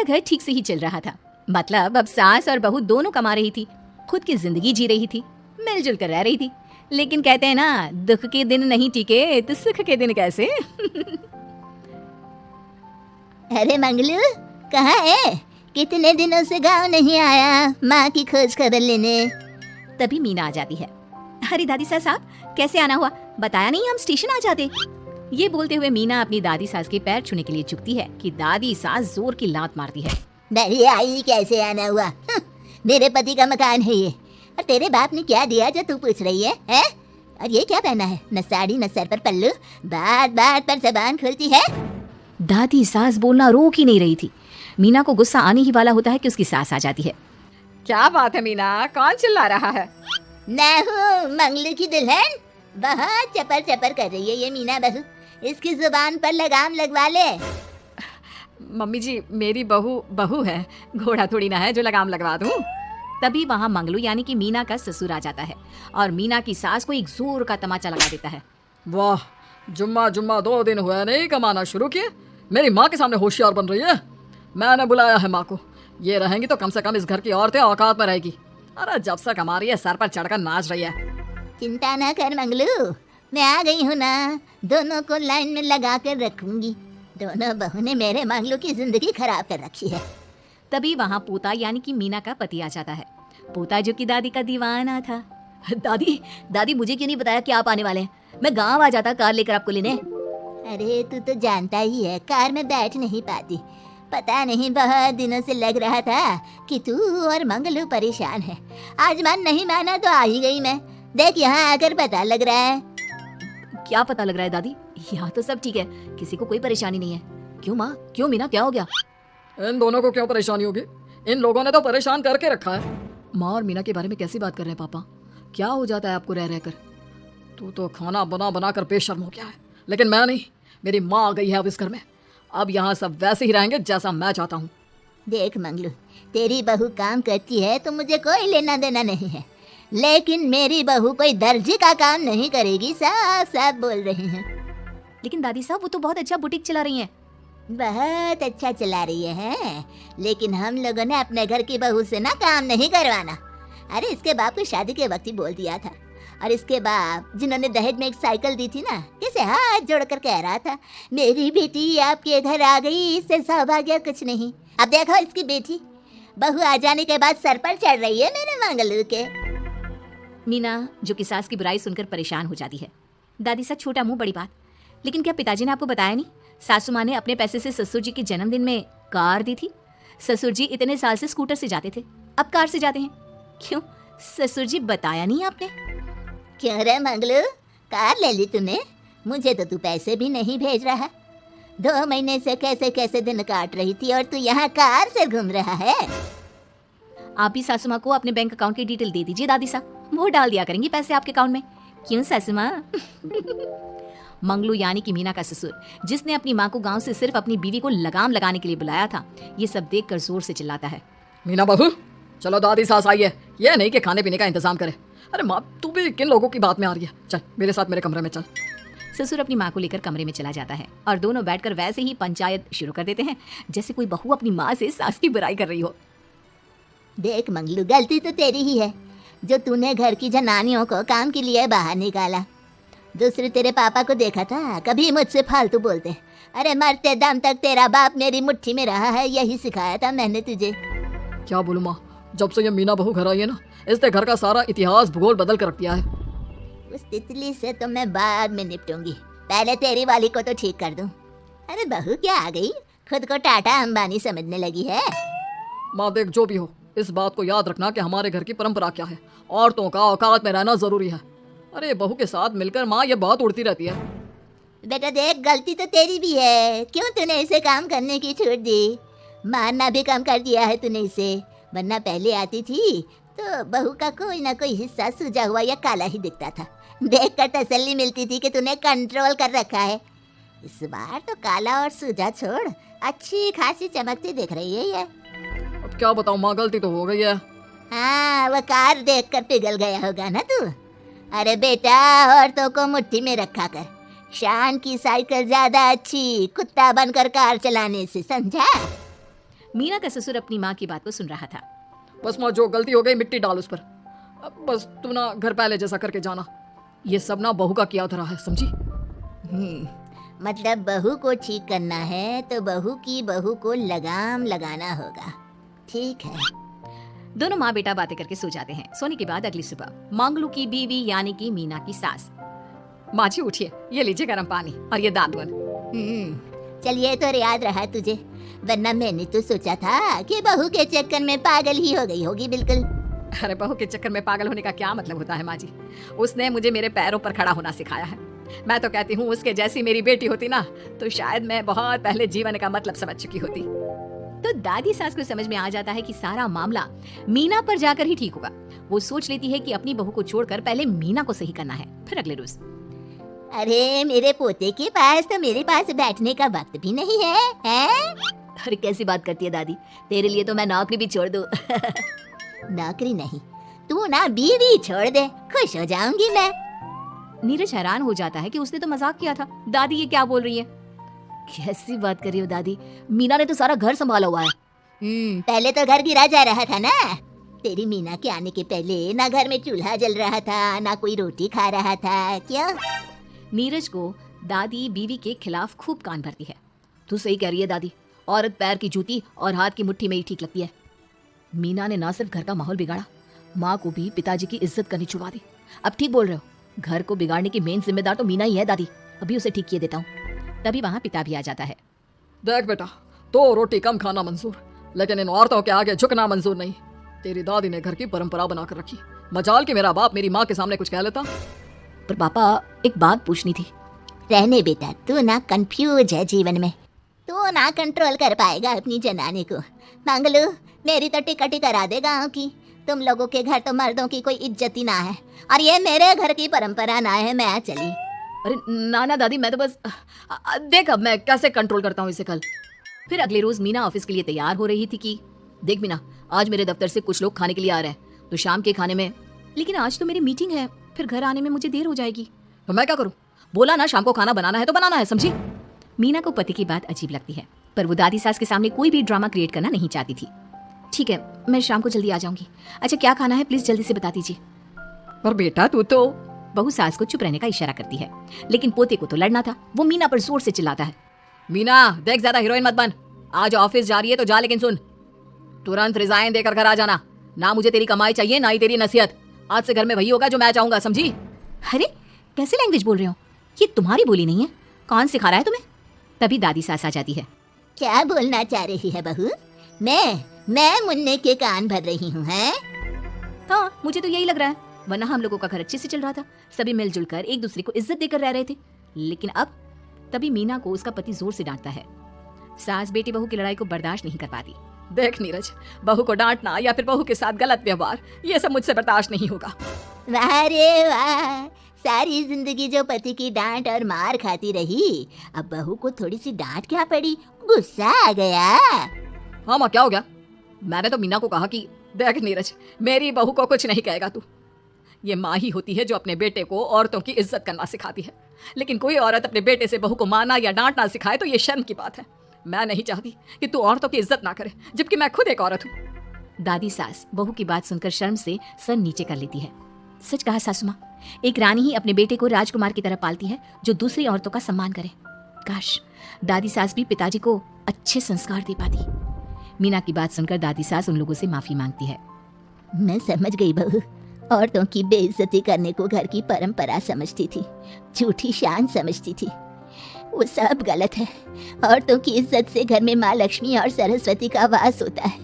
घर ठीक से ही चल रहा था। मतलब अब सास और बहू दोनों कमा रही थी, खुद की जिंदगी जी रही थी, मिलजुल कर रह रही थी। लेकिन कहते हैं ना, दुख के दिन नहीं टिके तो सुख के दिन कैसे। अरे मंगलू, कहाँ है? कितने दिनों से गांव नहीं आया माँ की खोज खबर लेने। तभी मीना आ जाती है। अरे दादी साहब, कैसे आना हुआ? बताया नहीं हम स्टेशन आ जाते। ये बोलते हुए मीना अपनी दादी सास के पैर छूने के लिए झुकती है कि दादी सास जोर की लात मारती है। मेरी आई कैसे आना हुआ? मेरे पति का मकान है ये। और तेरे बाप ने क्या दिया जो तू पूछ रही है, हैं? और ये क्या पहना है? न साड़ी न सर पर पल्लू, बात बात पर जबान खुलती है। दादी सास बोलना रोक ही नहीं रही थी। मीना को गुस्सा आने ही वाला होता है कि उसकी सास आ जाती है। क्या बात है मीना, कौन चिल्ला रहा है? मैं हूँ मंगलू की दुल्हन। बहुत चपर चपर कर रही है ये मीना बहू। इसकी जुबान पर लगाम लगवा ले। मम्मी जी, मेरी बहू है, घोड़ा थोड़ी ना है जो लगाम लगवा दूं। तभी वहाँ मंगलू यानी कि मीना का ससुर आ जाता है और मीना की सास को एक जोर का तमाचा लगा देता है। वाह, जुम्मा 2 दिन हुआ नहीं कमाना शुरू किए, मेरी माँ के सामने होशियार बन रही है। मैंने बुलाया है माँ को, ये रहेंगी तो कम से कम इस घर की औरतें औकात में रहेगी। अरे जब से कमा रही है सर पर चढ़कर नाच रही है। चिंता ना कर मंगलू, मैं आ गई हूँ ना। दोनों को लाइन में लगा कर रखूंगी। दोनों बहू ने मेरे मंगलू की जिंदगी खराब कर रखी है। तभी वहाँ पोता यानी कि मीना का पति आ जाता है। पोता जो कि दादी का दीवाना था। दादी मुझे क्यों नहीं बताया कि आप आने वाले हैं? मैं गांव आ जाता कार लेकर आपको लेने। अरे तू तो जानता ही है, कार में बैठ नहीं पाती। पता नहीं बहुत दिनों से लग रहा था कि तू और मंगलू परेशान है। आज मन नहीं माना तो आ ही गई मैं। देख यहाँ आकर पता लग रहा है। क्या पता लग रहा है दादी? यहाँ तो सब ठीक है, किसी को कोई परेशानी नहीं है। क्यों माँ, क्यों मीना, क्या हो गया? इन दोनों को क्यों परेशानी होगी? इन लोगों ने तो परेशान करके रखा है। माँ और मीना के बारे में कैसी बात कर रहे हैं पापा? क्या हो जाता है आपको रह रहकर? तू तो खाना बना बना कर बेशर्म हो गया है, लेकिन मैं नहीं। मेरी माँ आ गई है अब इस घर में। अब यहाँ सब वैसे ही रहेंगे जैसा मैं चाहता हूँ। देख मंगलू, तेरी बहू काम करती है तो मुझे कोई लेना देना नहीं है, लेकिन मेरी बहू कोई दर्जी का काम नहीं करेगी। साफ साफ बोल रही हैं। लेकिन दादी साहब, वो तो बहुत अच्छा बुटीक चला रही हैं। बहुत अच्छा चला रही है, लेकिन हम लोगों ने अपने घर की बहू से ना काम नहीं करवाना। अरे इसके बाप को शादी के वक्त ही बोल दिया था। और इसके बाप जिन्होंने दहेज में एक साइकिल दी थी ना, कैसे हाथ जोड़कर कह रहा था, मेरी बेटी आपके घर आ गई, इससे सौभाग्य कुछ नहीं। अब देखो इसकी बेटी बहू आ जाने के बाद सर पर चढ़ रही है मेरे मंगलू के। मीना जो कि सास की बुराई सुनकर परेशान हो जाती है। दादी साहब, छोटा मुंह बड़ी बात। लेकिन क्या पिताजी ने आपको बताया नहीं? सासू माँ ने अपने पैसे से ससुर जी के जन्मदिन में कार दी थी। ससुर जी इतने साल से स्कूटर से जाते थे, अब कार से जाते हैं। क्यों ससुर जी, बताया नहीं आपने? क्यों रे मंगलू, कार ले ली तूने? मुझे तो तू पैसे भी नहीं भेज रहा। 2 महीने से कैसे कैसे दिन काट रही थी और तू यहाँ कार से घूम रहा है। आप भी सासू माँ को अपने बैंक अकाउंट की डिटेल दे दीजिए दादी साहब, वो डाल दिया करेंगी पैसे आपके अकाउंट में। क्यों सासू माँ? मंगलू यानी कि मीना का ससुर, जिसने अपनी माँ को गांव से सिर्फ अपनी बीवी को लगाम लगाने के लिए बुलाया था, ये सब देखकर जोर से चिल्लाता है। मीना बहू, चलो दादी सास आई है, ये नहीं कि खाने पीने का इंतजाम करे। अरे माँ, तू भी किन लोगों की बात में आ रही है? चल मेरे साथ मेरे कमरे में चल। ससुर अपनी माँ को लेकर कमरे में चला जाता है और दोनों बैठकर वैसे ही पंचायत शुरू कर देते हैं, जैसे कोई बहू अपनी माँ से सास की बुराई कर रही हो। देख मंगलू, गलती तो तेरी ही है जो तूने घर की जनानियों को काम के लिए बाहर निकाला। दूसरे तेरे पापा को देखा था, कभी मुझसे फालतू बोलते। अरे मरते दम तक तेरा बाप मेरी मुट्ठी में रहा है, यही सिखाया था मैंने तुझे। क्या बोलूं माँ, जब से ये मीना बहू घर आई है ना, इसने घर का सारा इतिहास भूगोल बदल कर रख दिया है। उस तितली से तो मैं बाद में निपटूंगी, पहले तेरी वाली को तो ठीक कर दूं। अरे बहू क्या आ गई, खुद को टाटा अंबानी समझने लगी है। माँ देख, जो भी हो, इस बात को याद रखना कि हमारे घर की परंपरा क्या है। औरतों का औकात में रहना जरूरी है। अरे बहू के साथ मिलकर माँ ये बहुत उड़ती रहती है। बेटा देख, गलती तो तेरी भी है, क्यों तूने इसे काम करने की छूट दी? मारना भी कम कर दिया है तूने इसे, वरना पहले आती थी तो बहू का कोई ना कोई हिस्सा सूजा हुआ या काला ही दिखता था। देख कर तसल्ली मिलती थी कि तूने कंट्रोल कर रखा है। इस बार तो काला और सूजा छोड़, अच्छी खासी चमकती दिख रही है ये। अब क्या बताऊँ माँ, गलती तो हो गई है। हाँ, वो कार देख कर पिघल गया होगा ना तू। अरे बेटा, औरतों को मुट्ठी में रखा कर। शान की साइकिल ज्यादा अच्छी कुत्ता बनकर कार चलाने से, समझा? मीना का ससुर अपनी माँ की बात को सुन रहा था। बस माँ, जो गलती हो गई मिट्टी डाल उस पर। अब बस तू ना घर पहले जैसा करके जाना। ये सब ना बहू का किया धरा है, समझी? मतलब बहू को ठीक करना है तो बहू को लगाम लगाना होगा। ठीक है। दोनों माँ बेटा बातें करके सो जाते हैं। सोने के बाद अगली सुबह मंगलू की बीवी यानी कि मीना की सास, माँ जी उठिए, ये लीजिए गर्म पानी और ये दातुन। चलिए, तो याद रहा तुझे, वरना मैंने तो सोचा था कि बहू के चक्कर में पागल ही हो गई होगी। बिल्कुल। अरे बहू के चक्कर में पागल होने का क्या मतलब होता है माँ जी? उसने मुझे मेरे पैरों पर खड़ा होना सिखाया है। मैं तो कहती हूँ उसके जैसी मेरी बेटी होती ना तो शायद मैं बहुत पहले जीवन का मतलब समझ चुकी होती। तो दादी सास को समझ में आ जाता है कि सारा मामला मीना पर जाकर ही ठीक होगा। वो सोच लेती है कि अपनी बहू को छोड़कर पहले मीना को सही करना है। फिर अगले रोज, अरे मेरे पोते के पास तो मेरे पास बैठने का वक्त भी नहीं है, हैं? अरे कैसी बात करती है दादी, तेरे लिए तो मैं नौकरी भी छोड़ दूं। नौकरी नहीं, तू ना बीवी छोड़ दे, खुश हो जाऊंगी मैं। नीरज हैरान हो जाता है कि उसने तो मजाक किया था। दादी ये क्या बोल रही है? कैसी बात कर रही हो दादी, मीना ने तो सारा घर संभाला हुआ है। पहले तो घर गिरा जा रहा था ना। तेरी मीना के आने के पहले ना घर में चूल्हा जल रहा था, ना कोई रोटी खा रहा था। क्यों? नीरज को दादी बीवी के खिलाफ खूब कान भरती है। तू सही कह रही है दादी, औरत पैर की जूती और हाथ की मुट्ठी में ही ठीक लगती है। मीना ने ना सिर्फ घर का माहौल बिगाड़ा, माँ को भी पिताजी की इज्जत करनी छुड़वा दी। अब ठीक बोल रहे हो, घर को बिगाड़ने की मेन जिम्मेदार तो मीना ही है दादी। अभी उसे ठीक किए देता हूँ। तभी वहाँ पिता भी आ जाता है। देख बेटा, तो रोटी कम खाना मंजूर, लेकिन इन औरतों के आगे झुकना मंजूर नहीं। तेरी दादी ने घर की परंपरा बनाकर रखी। मजाल कि मेरा बाप मेरी माँ के सामने कुछ कह लेता। पर पापा, एक बात पूछनी थी। रहने बेटा, तू ना कंफ्यूज है जीवन में, तू ना कंट्रोल कर पाएगा अपनी जनाने को। मंगलू, मेरी तो टिकट ही करा दे गाँव की। तुम लोगों के घर तो मर्दों की कोई इज्जत ही ना है, और ये मेरे घर की परंपरा ना है। मैं चली। अरे ना दादी, मैं तो बस देख अब मैं कैसे कंट्रोल करता हूँ इसे कल। फिर अगले रोज मीना ऑफिस के लिए तैयार हो रही थी कि देख मीना, आज मेरे दफ्तर से कुछ लोग खाने के लिए आ रहे हैं, तो शाम के खाने में। लेकिन आज तो मेरी मीटिंग है, फिर घर आने में मुझे देर हो जाएगी। तो मैं क्या करूँ? बोला ना शाम को खाना बनाना है तो बनाना है, समझी? मीना को पति की बात अजीब लगती है, पर वो दादी सास के सामने कोई भी ड्रामा क्रिएट करना नहीं चाहती थी। ठीक है, मैं शाम को जल्दी आ जाऊंगी। अच्छा क्या खाना है प्लीज जल्दी से बता दीजिए। पर बेटा तू तो। बहू सास को चुप रहने का इशारा करती है, लेकिन पोते को तो लड़ना था। वो मीना पर जोर से चिल्लाता है। मीना देख, ज्यादा हीरोइन मत बन। आज ऑफिस जा रही है तो जा, लेकिन सुन, तुरंत रिजाइन देकर घर आ जाना। ना मुझे तेरी कमाई चाहिए, ना ही तेरी नसीहत। आज से घर में वही होगा जो मैं चाहूंगा, समझी? अरे कैसे लैंग्वेज बोल रहे हो? ये तुम्हारी बोली नहीं है, कौन सिखा रहा है तुम्हें? तभी दादी सास आ जाती है। क्या बोलना चाह रही है बहू? मैं मुन्ने के कान भर रही हूँ, हैं? हाँ, मुझे तो यही लग रहा है, वरना हम लोगों का घर अच्छे से चल रहा था। सभी मिलजुल कर एक दूसरे को इज्जत देकर रह रहे थे। लेकिन अब तभी मीना को उसका पति जोर से डांटता है। सास बेटी बहू की लड़ाई को बर्दाश्त नहीं कर पाती। देख नीरज, बहू को डांटना या फिर बहू के साथ गलत व्यवहार, ये सब मुझसे बर्दाश्त नहीं होगा। वाह रे वाह, सारी जिंदगी जो पति की डांट और मार खाती रही, अब बहू को थोड़ी सी डांट क्या पड़ी, गुस्सा आ गया। हाँ माँ, क्या हो गया? मैंने तो मीना को कहा कि देख नीरज, मेरी बहू को कुछ नहीं कहेगा तू। ये माँ ही होती है जो अपने बेटे को औरतों की इज्जत करना सिखाती है। लेकिन कोई औरत अपने बेटे से बहू को मारना या डांटना सिखाए तो ये शर्म की बात है। मैं नहीं चाहती कि तू औरतों की इज्जत ना करे, जबकि मैं खुद एक औरत हूँ। दादी सास बहू की बात सुनकर शर्म से सर नीचे कर लेती है। सच कहा सासू माँ, एक रानी ही अपने बेटे को राजकुमार की तरह पालती है जो दूसरी औरतों का सम्मान करे। काश दादी सास भी पिताजी को अच्छे संस्कार दे पाती। मीना की बात सुनकर दादी सास उन लोगों से माफी मांगती है। मैं समझ गई बहू, औरतों की बेइज्जती करने को घर की परंपरा समझती थी, झूठी शान समझती थी। वो सब गलत है। औरतों की इज्जत से घर में माँ लक्ष्मी और सरस्वती का वास होता है।